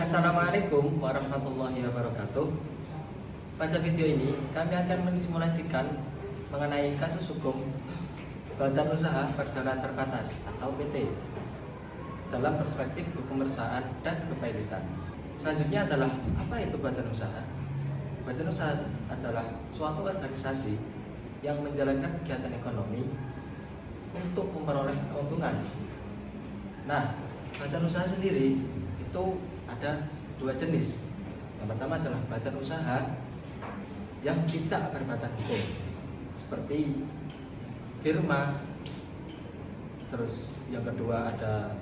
Assalamualaikum warahmatullahi wabarakatuh. Pada video ini kami akan mensimulasikan mengenai kasus hukum Badan Usaha Perseroan Terbatas atau PT dalam perspektif hukum perusahaan dan kepailitan. Selanjutnya adalah apa itu badan usaha? Badan usaha adalah suatu organisasi yang menjalankan kegiatan ekonomi untuk memperoleh keuntungan. Nah, badan usaha sendiri itu ada dua jenis. Yang pertama adalah badan usaha yang tidak berbadan hukum, seperti firma. Terus yang kedua ada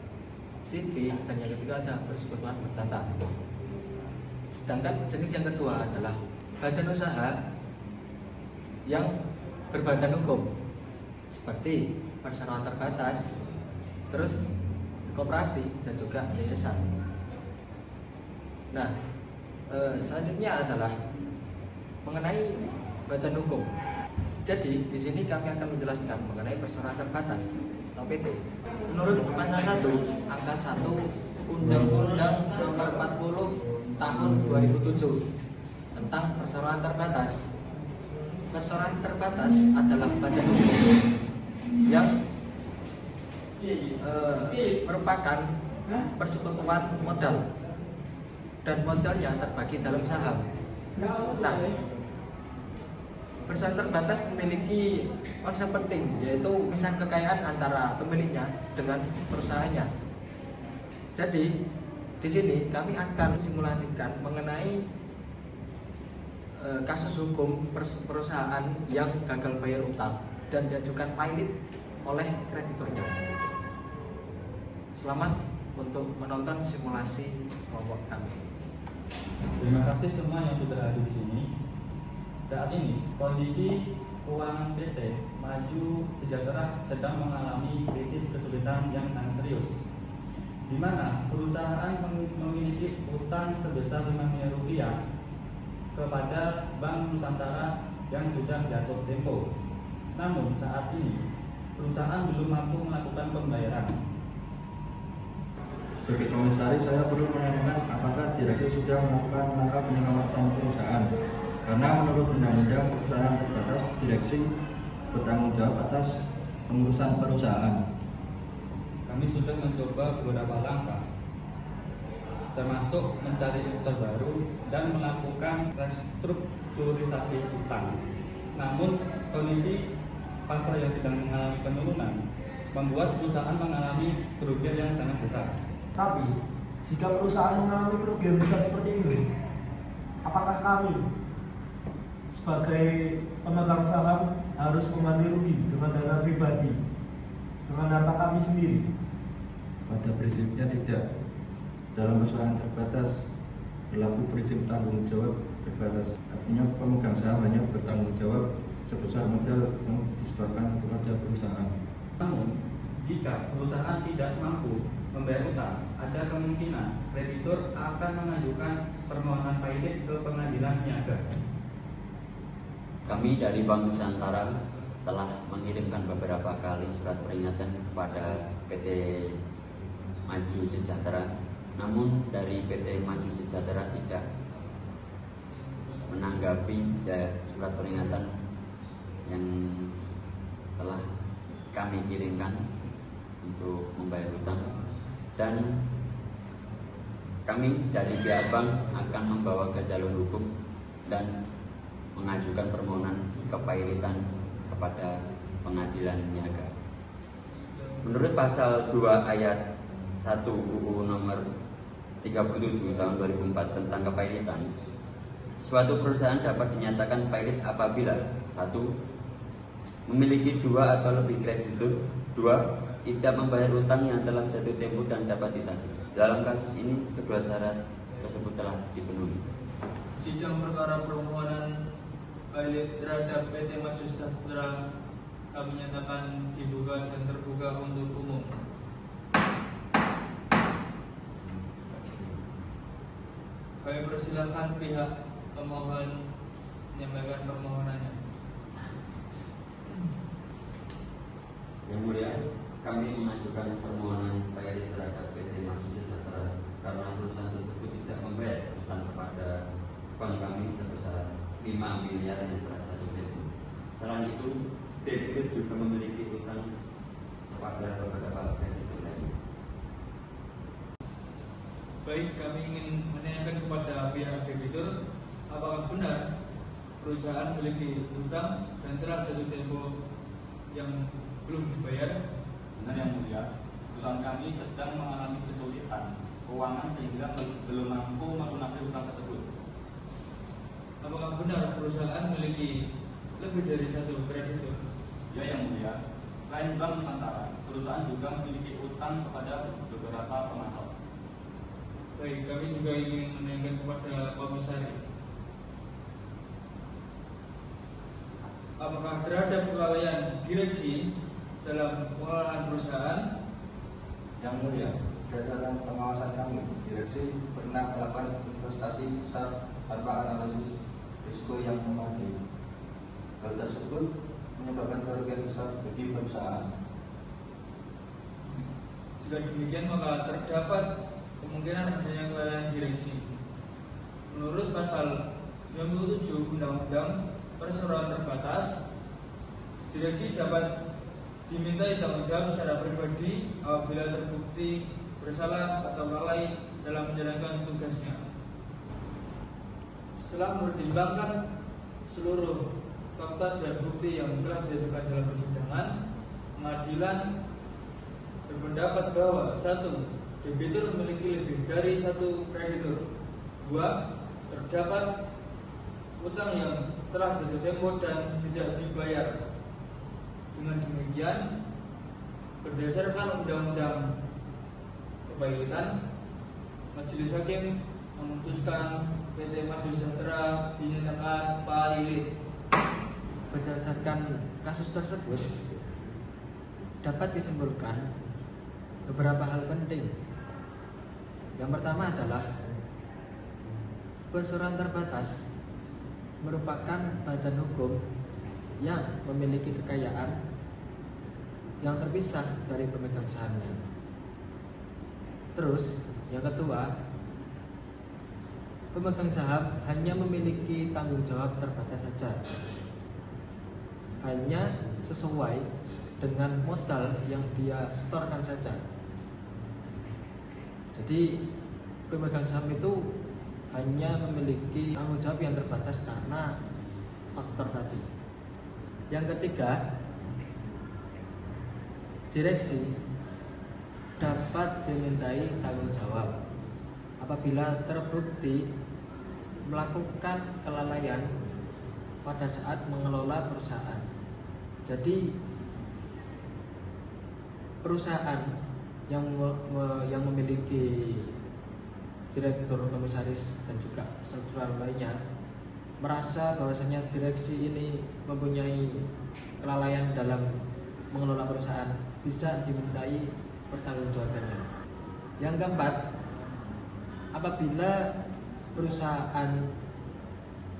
CV, dan yang ketiga ada persekutuan bertata. Sedangkan jenis yang kedua adalah badan usaha yang berbadan hukum, seperti perseroan terbatas, terus koperasi, dan juga yayasan. Nah, selanjutnya adalah mengenai badan hukum. Jadi di sini kami akan menjelaskan mengenai perseroan terbatas atau PT. Menurut pasal 1 angka 1 Undang-Undang Nomor 40 Tahun 2007 tentang perseroan terbatas. Perseroan terbatas adalah badan hukum yang merupakan persekutuan modal, dan modalnya terbagi dalam saham. Nah, perseroan terbatas memiliki konsep penting, yaitu misah kekayaan antara pemiliknya dengan perusahaannya. Jadi di sini kami akan simulasikan mengenai kasus hukum perusahaan yang gagal bayar utang dan diajukan pailit oleh krediturnya. Selamat untuk menonton simulasi kelompok kami. Terima kasih semua yang sudah hadir di sini. Saat ini kondisi keuangan PT Maju Sejahtera sedang mengalami krisis kesulitan yang sangat serius, di mana perusahaan memiliki utang sebesar 5 miliar rupiah kepada Bank Nusantara yang sudah jatuh tempo. Namun saat ini perusahaan belum mampu melakukan pembayaran. Sebagai komisaris, saya perlu menanyakan apakah direksi sudah melakukan langkah penyelamatan perusahaan, karena menurut Undang-Undang Perusahaan Terbatas, direksi bertanggung jawab atas pengurusan perusahaan. Kami sudah mencoba beberapa langkah, termasuk mencari investor baru dan melakukan restrukturisasi utang. Namun kondisi pasar yang sedang mengalami penurunan membuat perusahaan mengalami kerugian yang sangat besar. Tapi, jika perusahaan mengalami kerugian besar seperti ini, apakah kami sebagai pemegang saham harus mengganti rugi dengan dana pribadi, dengan harta kami sendiri? Pada prinsipnya tidak. Dalam perusahaan terbatas berlaku prinsip tanggung jawab terbatas. Artinya pemegang saham hanya bertanggung jawab sebesar modal yang disetorkan kepada perusahaan. Namun, jika perusahaan tidak mampu membayar utang, ada kemungkinan kreditur akan mengajukan permohonan pailit ke pengadilan niaga. Kami dari Bank Nusantara telah mengirimkan beberapa kali surat peringatan kepada PT Maju Sejahtera. Namun dari PT Maju Sejahtera tidak menanggapi surat peringatan yang telah kami kirimkan untuk membayar utang, dan kami dari pihak bank akan membawa ke jalur hukum dan mengajukan permohonan kepailitan kepada pengadilan niaga. Menurut pasal 2 ayat 1 UU nomor 37 tahun 2004 tentang kepailitan, suatu perusahaan dapat dinyatakan pailit apabila 1. Memiliki 2 atau lebih kreditur, 2. Tidak membayar utang yang telah jatuh tempo dan dapat ditagih. Dalam kasus ini, kedua syarat tersebut telah dipenuhi. Sidang perkara permohonan pailit terhadap PT Maju Sejahtera kami nyatakan dibuka dan terbuka untuk umum. Kami persilakan pihak pemohon menyampaikan permohonannya. Yang mulia, kami mengajukan permohonan pailit terhadap PT Maju Sejahtera karena perusahaan tersebut tidak miliar yang telah jatuh tempo. Selain itu, debitur juga memiliki utang kepada beberapa kreditur lainnya. Baik, kami ingin menanyakan kepada pihak debitur, apakah benar perusahaan memiliki utang dan telah jatuh tempo yang belum dibayar? Benar yang mulia, perusahaan kami sedang mengalami kesulitan keuangan sehingga belum mampu melunasi utang tersebut. Apakah benar perusahaan memiliki lebih dari satu kreditur? Ya yang mulia, selain Bank Nusantara, perusahaan juga memiliki utang kepada beberapa pemasok. Baik, kami juga ingin menanyakan kepada komisaris, apakah terhadap kelalaian direksi dalam pengelolaan perusahaan? Yang mulia, berdasarkan pengawasan kami, direksi pernah melakukan investasi besar tanpa analisis risiko yang memadai. Hal tersebut menyebabkan kerugian besar bagi perusahaan. Jika demikian, maka terdapat kemungkinan adanya kelalaian direksi. Menurut pasal 97 Undang-Undang Perseroan Terbatas, direksi dapat dimintai tanggung jawab secara pribadi apabila terbukti bersalah atau lalai dalam menjalankan tugasnya. Setelah mempertimbangkan seluruh fakta dan bukti yang telah diajukan dalam persidangan, pengadilan berpendapat bahwa 1. Debitur memiliki lebih dari satu kreditur. 2. Terdapat utang yang telah jatuh tempo dan tidak dibayar. Dengan demikian, berdasarkan Undang-Undang Kepailitan, Majelis Hakim memutuskan PT Maju Sejahtera dinyatakan pailit. Berdasarkan kasus tersebut, dapat disimpulkan beberapa hal penting. Yang pertama adalah perseroan terbatas merupakan badan hukum yang memiliki kekayaan yang terpisah dari pemegang sahamnya. Terus, yang kedua, pemegang saham hanya memiliki tanggung jawab terbatas saja, hanya sesuai dengan modal yang dia setorkan saja. Jadi pemegang saham itu hanya memiliki tanggung jawab yang terbatas karena faktor tadi. Yang ketiga, direksi dapat dimintai tanggung jawab apabila terbukti melakukan kelalaian pada saat mengelola perusahaan. Jadi perusahaan yang memiliki direktur, komisaris dan juga struktural lainnya merasa bahwasanya direksi ini mempunyai kelalaian dalam mengelola perusahaan, bisa dimintai pertanggungjawabannya. Yang keempat, apabila perusahaan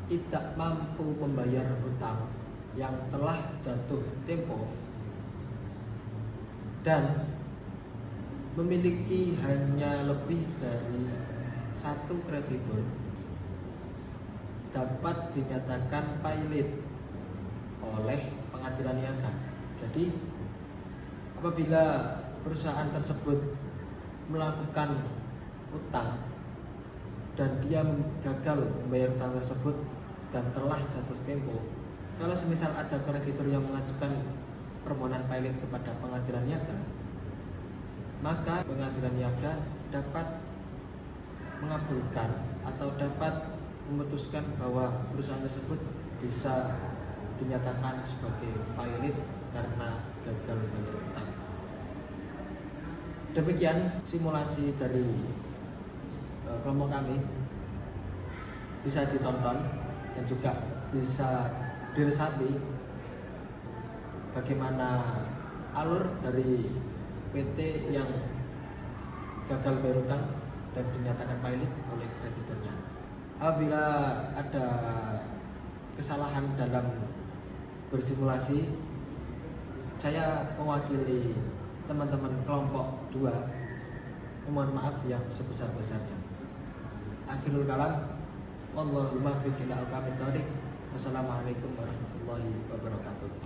tidak mampu membayar hutang yang telah jatuh tempo dan memiliki hanya lebih dari satu kreditur, dapat dinyatakan pailit oleh pengadilan niaga. Jadi apabila perusahaan tersebut melakukan utang dan dia gagal membayar utang tersebut dan telah jatuh tempo, kalau semisal ada kreditur yang mengajukan permohonan pailit kepada pengadilan niaga, maka pengadilan niaga dapat mengabulkan atau dapat memutuskan bahwa perusahaan tersebut bisa dinyatakan sebagai pailit karena gagal membayar utang. Demikian simulasi dari kelompok kami, bisa ditonton dan juga bisa diresapi bagaimana alur dari PT yang gagal bayar utang dan dinyatakan pailit oleh krediturnya. Apabila ada kesalahan dalam bersimulasi, saya mewakili teman-teman kelompok 2 memohon maaf yang sebesar-besarnya. Akhirul kalam, wallahul muwaffiq ila aqwamit thoriq. Wassalamualaikum warahmatullahi wabarakatuh.